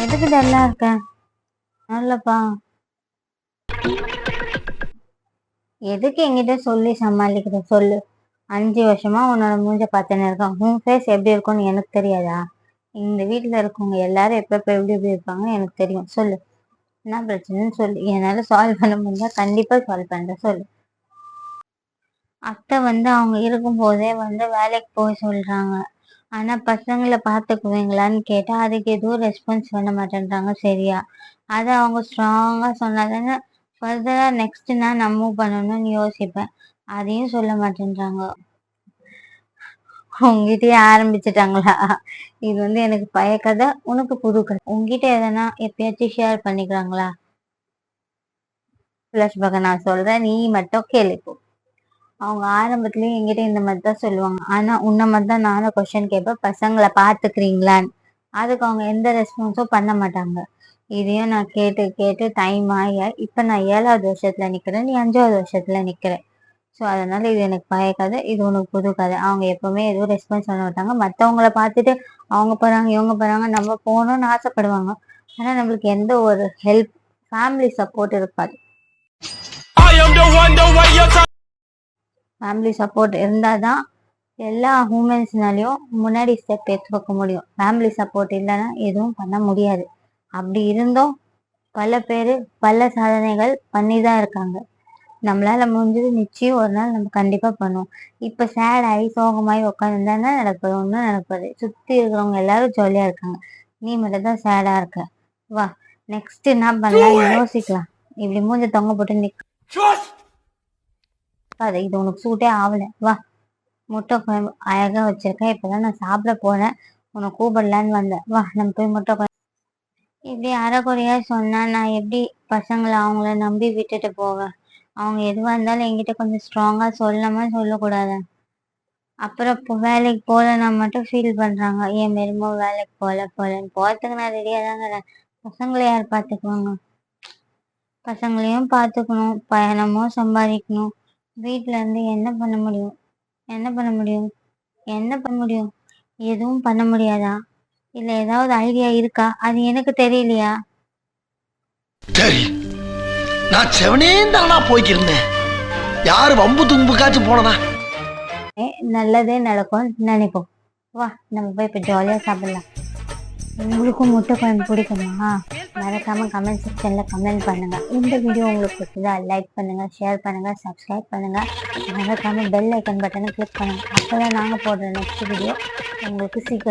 எதுக்கு டல்லா இருக்க? நல்லப்பா. எதுக்கு என்கிட்ட சொல்லி சமாளிக்கிற சொல்லு. 5 வருஷமா உன்னோட மூஞ்ச பார்த்துன்னு இருக்கேன். உன் ஃபேஸ் எப்படி இருக்கும்னு எனக்கு தெரியாதா? இந்த வீட்டுல இருக்கவங்க எல்லாரும் எப்ப எப்படி இருப்பாங்கன்னு எனக்கு தெரியும். சொல்லு, என்ன பிரச்சனைன்னு சொல்லு. என்னால சால்வ் பண்ண முடிஞ்சா கண்டிப்பா சால்வ் பண்றேன். சொல்லு. அத்தை அவங்க இருக்கும்போதே வேலைக்கு போக சொல்றாங்க. ஆனா பசங்களை பாத்துக்குவீங்களான்னு கேட்டா அதுக்கு எதுவும் ரெஸ்பான்ஸ் பண்ண மாட்டேன்றாங்க. சரியா? அதை அவங்க ஸ்ட்ராங்கா சொன்னாதானே ஃபர்தரா நெக்ஸ்ட் நான் மூவ் பண்ணணும்னு யோசிப்பேன். அதையும் சொல்ல மாட்டேன்றாங்க. உங்ககிட்டயே ஆரம்பிச்சுட்டாங்களா? இது எனக்கு பழைய கதை, உனக்கு புது கதை. உங்ககிட்ட எதனா எப்பயாச்சும் ஷேர் பண்ணிக்கிறாங்களா? பிளஸ் நான் சொல்றேன், நீ மட்டும் கேளுப்போ. அவங்க ஆரம்பத்துலயும் என்கிட்ட இந்த மாதிரி தான் சொல்லுவாங்க. ஆனா உன்ன மாதிரி தான் நானும் கொஸ்டின் கேட்பேன், பசங்களை பாத்துக்கிறீங்களான்னு. அதுக்கு அவங்க எந்த ரெஸ்பான்ஸும் பண்ண மாட்டாங்க. இதையும் நான் கேட்டு கேட்டு டைம் ஆகிய இப்ப நான் 7வது வருஷத்துல நிக்கிறேன், நீ 5வது வருஷத்துல நிக்கிற. ஸோ அதனால இது எனக்கு பழைய கதை, இது உனக்கு புது கதை. அவங்க எப்பவுமே எதுவும் ரெஸ்பான்ஸ் பண்ண மாட்டாங்க. மற்றவங்கள பார்த்துட்டு அவங்க போறாங்க இவங்க போறாங்க நம்ம போகணும்னு ஆசைப்படுவாங்க. ஆனா நம்மளுக்கு எந்த ஒரு ஹெல்ப், ஃபேமிலி சப்போர்ட் இருக்காது. ஃபேமிலி சப்போர்ட் இருந்தாதான் எல்லா ஹியூமன்ஸ்னாலையும் முன்னாடி ஸ்டெப் எடுத்து வைக்க முடியும். ஃபேமிலி சப்போர்ட் இல்லைன்னா எதுவும் பண்ண முடியாது. அப்படி இருந்தும் பல பேர் பல சாதனைகள் பண்ணி தான் இருக்காங்க. நம்மளால முடிஞ்சது நிச்சயம் ஒரு நாள் நம்ம கண்டிப்பா பண்ணுவோம். இப்ப சேட் ஆகி சோகமாயி உட்காந்துருந்தா என்ன நடப்பது? ஒன்றும் நடப்பது. சுத்தி இருக்கிறவங்க எல்லாரும் ஜாலியா இருக்காங்க, நீ மட்டும் தான் சேடா இருக்க. வா, நெக்ஸ்ட் என்ன பண்ணலாம் யோசிக்கலாம். இப்படி மூஞ்ச தொங்க போட்டு நிக்க இது உனக்கு சூட்டே ஆகல. வா, முட்டை குழம்பு அழகா வச்சிருக்கேன். இப்பதான் நான் சாப்பிட போறேன், உன்னை கூப்பிடலான்னு வந்தேன். வா, நம்ம போய் முட்டை குழம்பு. இப்படி அரைக்குறையா சொன்னா நான் எப்படி பசங்களை அவங்கள நம்பி விட்டுட்டு போவேன்? அவங்க எதுவா இருந்தாலும் என்கிட்ட கொஞ்சம் ஸ்ட்ராங்கா சொல்லாம சொல்லக்கூடாது. அப்புறம் இப்போ வேலைக்கு போகலன்னா மட்டும் ஃபீல் பண்றாங்க. என் மெருமோ வேலைக்கு போலன்னு. போறதுக்கு நான் ரெடியா தாங்க. பசங்களை யார் பாத்துக்குவாங்க? பசங்களையும் பாத்துக்கணும், பயணமும் சம்பாதிக்கணும். வீட்டுல இருந்து என்ன பண்ண முடியும்? எதுவும் பண்ண முடியாதா? இல்ல ஏதாவது ஐடியா இருக்கா? அது எனக்கு தெரியலையா? சரி, நான் செவனே தானா போய்க்கிருந்தேன். யாரு வம்பு தும்புக்காச்சும் போனதா? நல்லதே நடக்கும் நினைப்போம். வா, நம்ம போய் இப்ப ஜாலியா சாப்பிடலாம். உங்களுக்கும் முட்டை குழம்பு பிடிக்குமா? மறக்காம கமெண்ட் செக்ஷன்ல கமெண்ட் பண்ணுங்க. இந்த வீடியோ உங்களுக்கு பிடிச்சதா லைக் பண்ணுங்க, ஷேர் பண்ணுங்க, சப்ஸ்கிரைப் பண்ணுங்க. மறக்காம பெல் ஐக்கன் பட்டனை கிளிக் பண்ணுங்க. அப்பதான் நாங்க போடுற நெக்ஸ்ட் வீடியோ உங்களுக்கு சீக்கிரம்